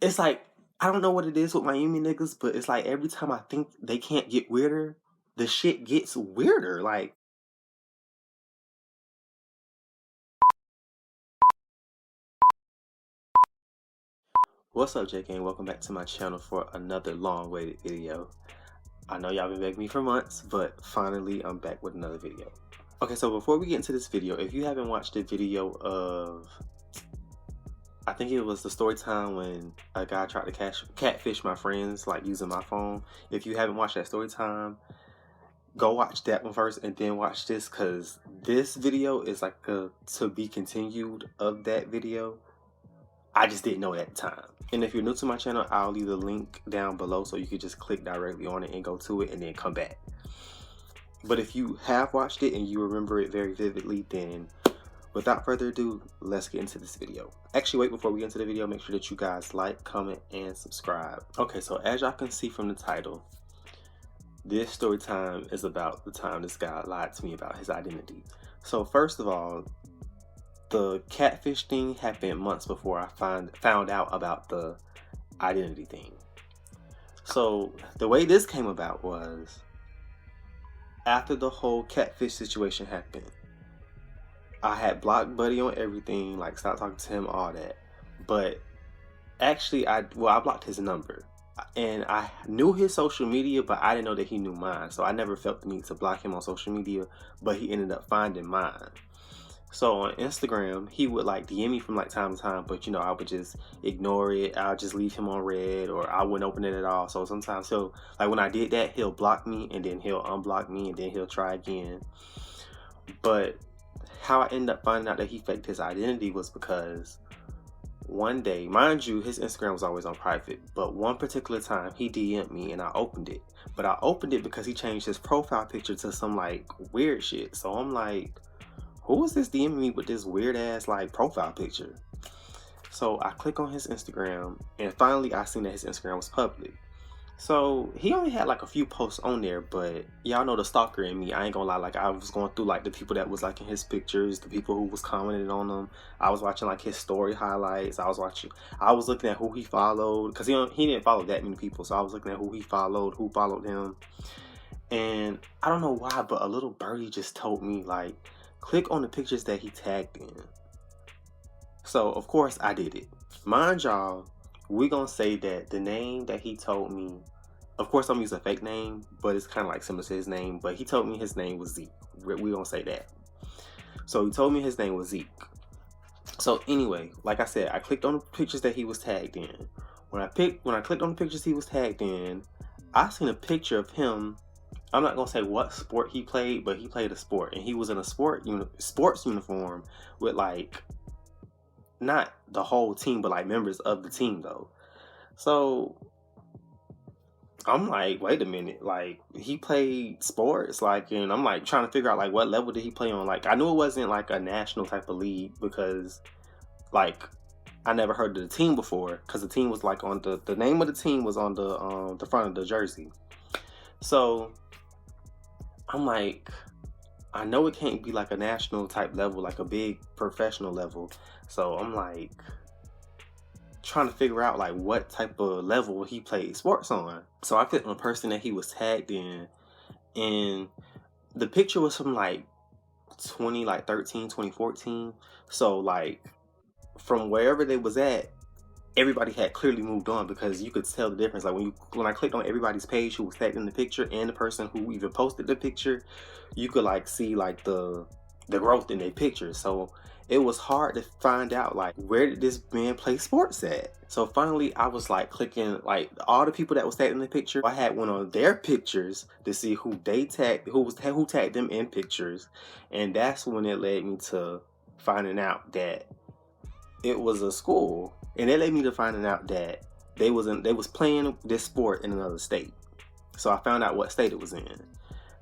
it's like, I don't know what it is with Miami niggas, but it's like every time I think they can't get weirder, the shit gets weirder. Like, what's up, JK, and welcome back to my channel for another long-awaited video. I know y'all been begging me for months, but finally I'm back with another video. Okay, so before we get into this video, if you haven't watched the video of, I think it was the story time when a guy tried to catfish my friends, like using my phone. If you haven't watched that story time, go watch that one first and then watch this, because this video is like a to be continued of that video. I just didn't know it at the time. And if you're new to my channel, I'll leave the link down below so you can just click directly on it and go to it and then come back. But if you have watched it and you remember it very vividly, then without further ado, let's get into this video. Actually, wait, before we get into the video, make sure that you guys like, comment, and subscribe. Okay, so as y'all can see from the title, this story time is about the time this guy lied to me about his identity. So first of all, the catfish thing happened months before I found out about the identity thing. So the way this came about was after the whole catfish situation happened, I had blocked Buddy on everything, like stopped talking to him, all that. But actually, I blocked his number. And I knew his social media, but I didn't know that he knew mine. So I never felt the need to block him on social media, but he ended up finding mine. So on Instagram, he would like DM me from like time to time, but you know, I would just ignore it. I'll just leave him on red, or I wouldn't open it at all. So sometimes he'll, like when I did that, he'll block me and then he'll unblock me and then he'll try again. But how I ended up finding out that he faked his identity was because one day, mind you, his Instagram was always on private, but one particular time he DM'd me and I opened it. But I opened it because he changed his profile picture to some like weird shit. So I'm like, who is this DMing me with this weird ass like profile picture? So I click on his Instagram and finally I seen that his Instagram was public. So he only had like a few posts on there, but y'all know the stalker in me. I ain't gonna lie, like I was going through like the people that was liking his pictures, the people who was commenting on them. I was watching like his story highlights. I was looking at who he followed, because he didn't follow that many people. So I was looking at who he followed, who followed him. And I don't know why, but a little birdie just told me like, click on the pictures that he tagged in. So of course I did it. Mind y'all, we gonna say that the name that he told me, of course I'm using a fake name, but it's kind of like similar to his name, but he told me his name was Zeke. We gonna say that. So he told me his name was Zeke. So anyway, like I said, I clicked on the pictures that he was tagged in. When I clicked on the pictures he was tagged in, I seen a picture of him. I'm not gonna say what sport he played, but he played a sport, and he was in a sports uniform with like, not the whole team, but like members of the team though. So I'm like, wait a minute, like he played sports, like, and I'm like trying to figure out like what level did he play on. Like I knew it wasn't like a national type of league because like I never heard of the team before, because the team was like on the name of the team was on the front of the jersey. So I'm like, I know it can't be like a national type level, like a big professional level. So I'm like trying to figure out like what type of level he played sports on. So I clicked on the person that he was tagged in, and the picture was from like 2014. So like from wherever they was at, everybody had clearly moved on, because you could tell the difference. Like when I clicked on everybody's page who was tagged in the picture and the person who even posted the picture, you could like see like the growth in their pictures. So it was hard to find out like where did this man play sports at. So finally I was like clicking like all the people that was tagged in the picture. I had went on their pictures to see who they tagged, who tagged them in pictures, and that's when it led me to finding out that it was a school, and it led me to finding out that they was playing this sport in another state. So I found out what state it was in.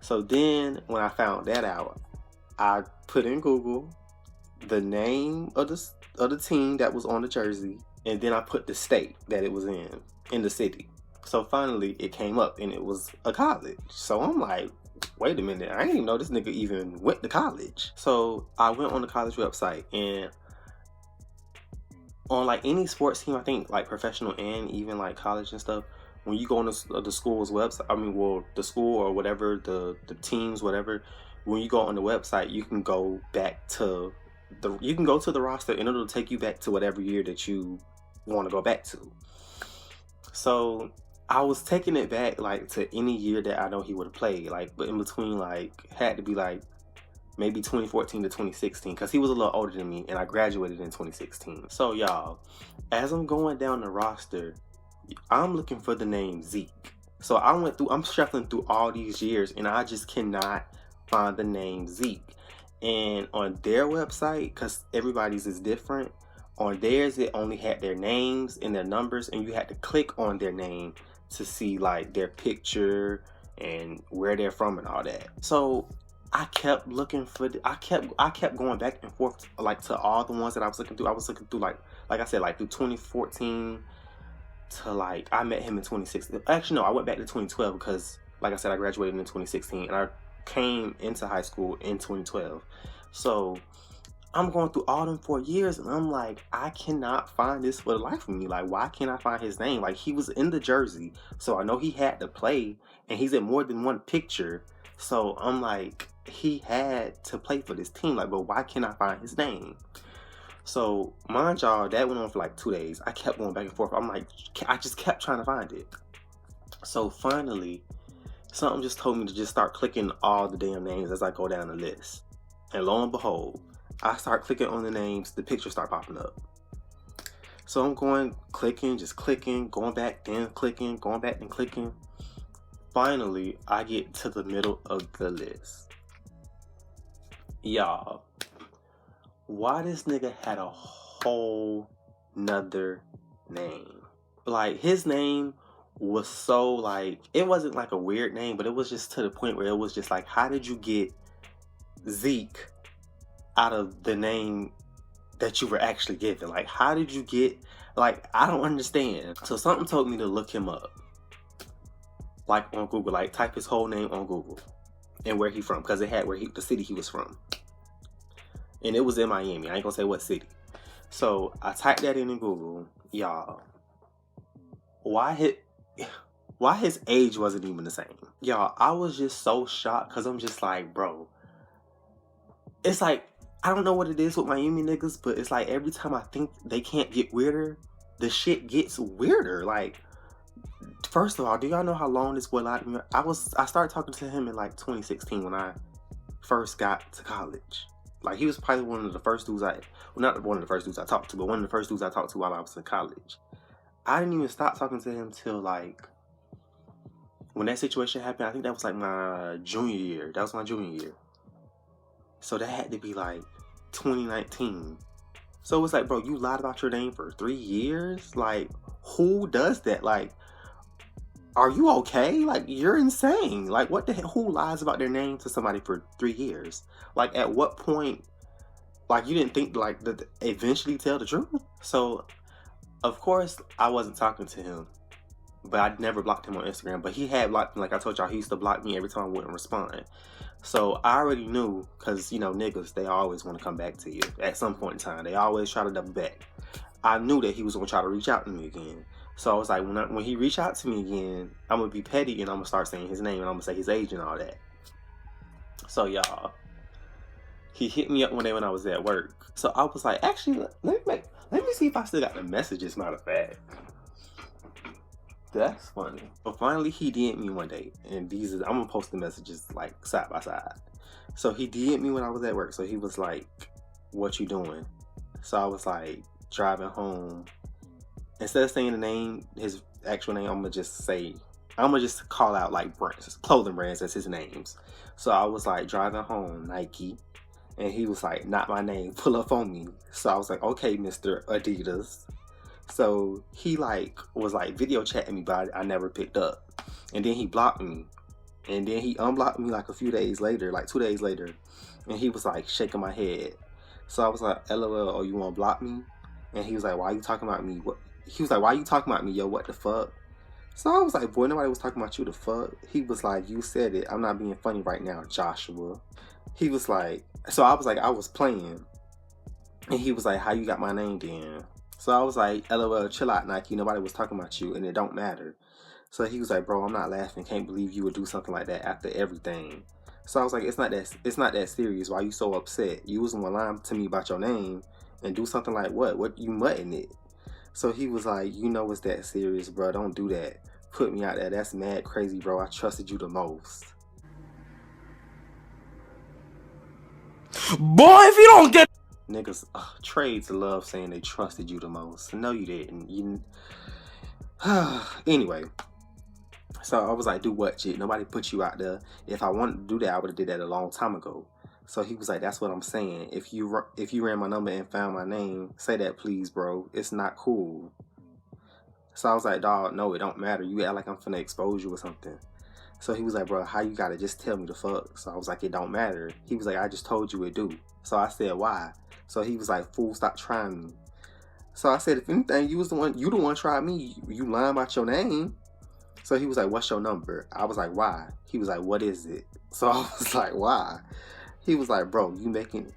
So then when I found that out, I put in Google the name of the team that was on the jersey, and then I put the state that it was in the city. So finally it came up, and it was a college. So I'm like, wait a minute, I didn't even know this nigga even went to college. So I went on the college website, and on like any sports team, I think like professional and even like college and stuff, when you go on the school's website, I mean, well, the school or whatever, the teams, whatever, when you go on the website, you can go back to you can go to the roster and it'll take you back to whatever year that you want to go back to. So I was taking it back like to any year that I know he would have played, like, but in between, like, had to be like maybe 2014 to 2016, because he was a little older than me and I graduated in 2016. So y'all, as I'm going down the roster, I'm looking for the name Zeke. So I'm shuffling through all these years and I just cannot find the name Zeke. And on their website, because everybody's is different, on theirs it only had their names and their numbers, and you had to click on their name to see like their picture and where they're from and all that. So I kept looking for I kept going back and forth like to all the ones that I was looking through. I was looking through like I said, like through 2014 to like I met him in 2016. Actually no, I went back to 2012 because like I said, I graduated in 2016 and I came into high school in 2012. So I'm going through all them 4 years and I'm like, I cannot find this for the life of me. Like, why can't I find his name? Like, he was in the jersey, so I know he had to play, and he's in more than one picture. So I'm like, he had to play for this team. Like, but why can't I find his name? So mind y'all, that went on for like 2 days. I kept going back and forth. I'm like, I just kept trying to find it. So finally, something just told me to just start clicking all the damn names as I go down the list. And lo and behold, I start clicking on the names, the pictures start popping up. So I'm going, clicking, just clicking, going back, then clicking, going back, then clicking. Finally, I get to the middle of the list. Y'all, why this nigga had a whole nother name? Like, his name was so like, it wasn't like a weird name, but it was just to the point where it was just like, how did you get Zeke out of the name that you were actually given? Like, how did you get, like, I don't understand. So something told me to look him up, like on Google, like type his whole name on Google and where he from, because it had where the city he was from, and it was in Miami. I ain't gonna say what city. So I typed that in Google. Y'all, why his age wasn't even the same. Y'all, I was just so shocked because I'm just like, bro, it's like, I don't know what it is with Miami niggas, but it's like every time I think they can't get weirder, the shit gets weirder. Like, first of all, do y'all know how long this boy lied to me? I started talking to him in like 2016 when I first got to college. Like, he was probably one of the first dudes not one of the first dudes I talked to, but one of the first dudes I talked to while I was in college. I didn't even stop talking to him till like, when that situation happened, I think that was like my junior year. That was my junior year. So that had to be like 2019. So it's like, bro, you lied about your name for 3 years? Like, who does that? Like, are you okay? Like, you're insane. Like, what the hell? Who lies about their name to somebody for 3 years? Like, at what point, like, you didn't think, like, that eventually tell the truth? So, of course, I wasn't talking to him, but I never blocked him on Instagram. But he had blocked me. Like I told y'all, he used to block me every time I wouldn't respond. So I already knew, because, you know, niggas, they always want to come back to you at some point in time. They always try to double back. I knew that he was going to try to reach out to me again. So I was like, when he reached out to me again, I'm going to be petty and I'm going to start saying his name and I'm going to say his age and all that. So y'all, he hit me up one day when I was at work. So I was like, actually, let me see if I still got the messages, matter of fact. That's funny. But finally, he DM'd me one day, and I'm gonna post the messages like side by side. So he DM'd me when I was at work. So he was like, "What you doing?" So I was like, "Driving home." Instead of saying the name, his actual name, I'm gonna just call out like brands, clothing brands as his names. So I was like, "Driving home, Nike," and he was like, "Not my name, pull up on me." So I was like, "Okay, Mr. Adidas." So he like was like video chatting me, but I never picked up. And then he blocked me. And then he unblocked me like a few days later, like 2 days later. And he was like shaking my head. So I was like, LOL, oh, you want to block me? And he was like, why are you talking about me? He was like, why are you talking about me? Yo, what the fuck? So I was like, boy, nobody was talking about you, the fuck? He was like, you said it. I'm not being funny right now, Joshua. He was like, so I was like, I was playing. And he was like, how you got my name then? So I was like, LOL, chill out, Nike. Nobody was talking about you, and it don't matter. So he was like, bro, I'm not laughing. Can't believe you would do something like that after everything. So I was like, it's not that serious. Why you so upset? You was gonna lie to me about your name and do something like what? What you mutting it? So he was like, you know it's that serious, bro. Don't do that. Put me out there. That's mad crazy, bro. I trusted you the most. Boy, if you don't get niggas, trades love saying they trusted you the most. No, you didn't. You anyway. So I was like, do what, shit? Nobody put you out there. If I wanted to do that, I would have did that a long time ago. So he was like, that's what I'm saying. If you ran my number and found my name, say that please, bro. It's not cool. So I was like, dog, no, it don't matter. You act like I'm finna expose you or something. So he was like, bro, how you gotta just tell me the fuck? So I was like, it don't matter. He was like, I just told you it do. So I said, why? So he was like, fool, stop trying me. So I said, if anything, you the one tried me. You lying about your name. So he was like, what's your number? I was like, why? He was like, what is it? So I was like, why? He was like, bro, you making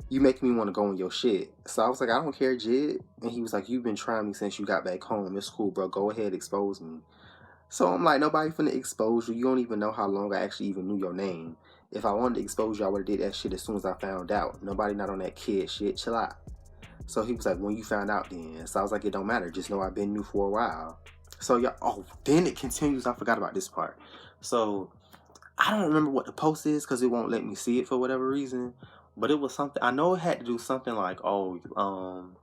me want to go on your shit. So I was like, I don't care, Jid. And he was like, you've been trying me since you got back home. It's cool, bro. Go ahead, expose me. So I'm like, nobody finna expose you. You don't even know how long I actually even knew your name. If I wanted to expose you, I would have did that shit as soon as I found out. Nobody not on that kid shit. Chill out. So he was like, when you found out then. So I was like, it don't matter. Just know I've been new for a while. So y'all, then it continues. I forgot about this part. So I don't remember what the post is because it won't let me see it for whatever reason. But it was something, I know it had to do something like, something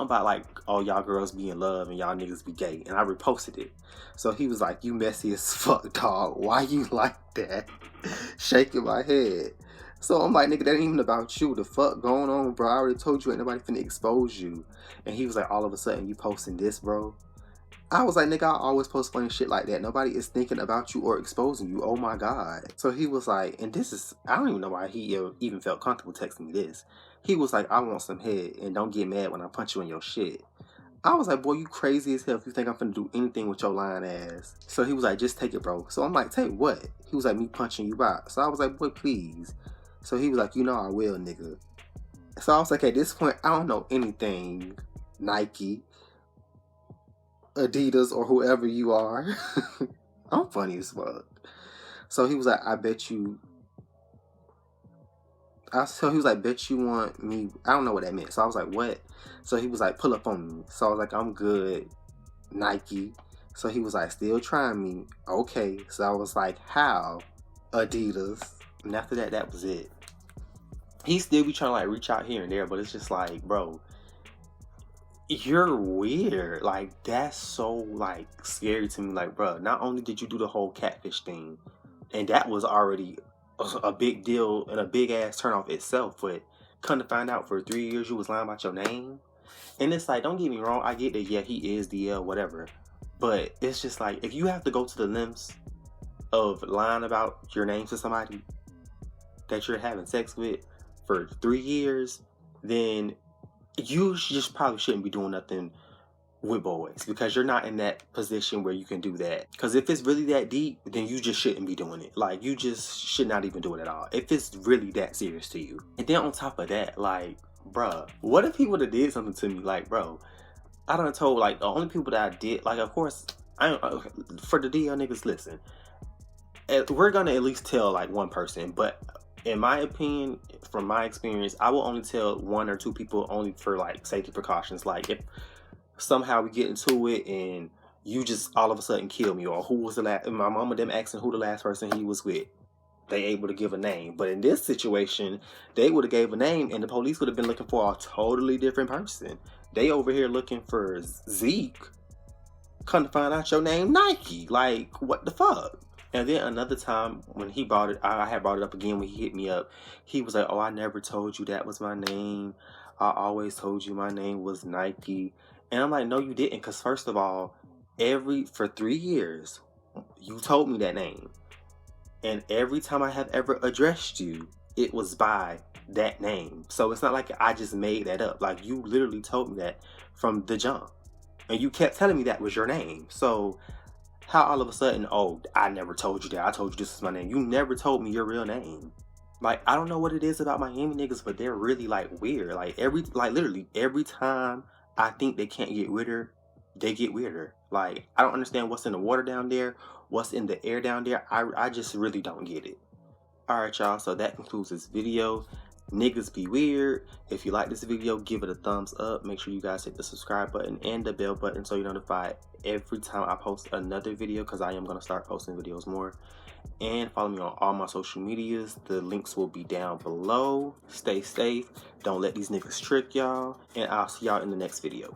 about like, oh, y'all girls be in love and y'all niggas be gay. And I reposted it. So he was like, you messy as fuck, dog. Why you like that? Shaking my head. So I'm like, nigga, that ain't even about you. The fuck going on, bro? I already told you ain't nobody finna expose you. And he was like, all of a sudden you posting this, bro? I was like, nigga, I always post funny shit like that. Nobody is thinking about you or exposing you. Oh my God. So he was like, and this is, I don't even know why he even felt comfortable texting me this. He was like, I want some head and don't get mad when I punch you in your shit. I was like, boy, you crazy as hell if you think I'm finna do anything with your lying ass. So he was like, just take it, bro. So I'm like, take what? He was like, me punching you out. So I was like, boy, please. So he was like, you know I will, nigga. So I was like, at this point, I don't know anything, Nike, Adidas, or whoever you are. I'm funny as fuck. So he was like, I bet you. So he was like, bet you want me. I don't know what that meant. So I was like, what? So he was like, pull up on me. So I was like, I'm good, Nike. So he was like, still trying me. Okay. So I was like, how? Adidas. And after that, that was it. He still be trying to like reach out here and there, but it's just like, bro, you're weird. Like, that's so like scary to me. Like, bro, not only did you do the whole catfish thing, and that was already a big deal and a big ass turnoff itself, but come to find out for 3 years you was lying about your name. And it's like, don't get me wrong, I get that, yeah, he is DL, whatever. But it's just like, if you have to go to the lengths of lying about your name to somebody that you're having sex with for 3 years, then you just probably shouldn't be doing nothing with boys, because you're not in that position where you can do that. Because if it's really that deep, then you just shouldn't be doing it. Like, you just should not even do it at all if it's really that serious to you. And then on top of that, like, bruh, what if he would have did something to me? Like, bro, I done told, like, the only people that I did, like, of course, for the DL niggas, listen, we're gonna at least tell like one person, but in my opinion, from my experience, I will only tell 1 or 2 people, only for like safety precautions. Like, if somehow we get into it and you just all of a sudden kill me, or who was the last, my mama them asking who the last person he was with, they able to give a name. But in this situation, they would have gave a name and the police would have been looking for a totally different person. They over here looking for Zeke, come to find out your name Nike. Like, what the fuck? And then another time when he brought it, I had brought it up again when he hit me up. He was like, oh, I never told you that was my name. I always told you my name was Nike. And I'm like, no, you didn't. Because first of all, for 3 years, you told me that name. And every time I have ever addressed you, it was by that name. So it's not like I just made that up. Like, you literally told me that from the jump. And you kept telling me that was your name. So how all of a sudden, oh, I never told you that. I told you this is my name. You never told me your real name. Like, I don't know what it is about Miami niggas, but they're really like weird. Like literally every time I think they can't get weirder, they get weirder. Like, I don't understand what's in the water down there, what's in the air down there. I just really don't get it. Alright, y'all, so that concludes this video. Niggas be weird. If you like this video, give it a thumbs up. Make sure you guys hit the subscribe button and the bell button so you're notified every time I post another video, because I am going to start posting videos more. And follow me on all my social medias. The links will be down below. Stay safe. Don't let these niggas trick y'all. And I'll see y'all in the next video.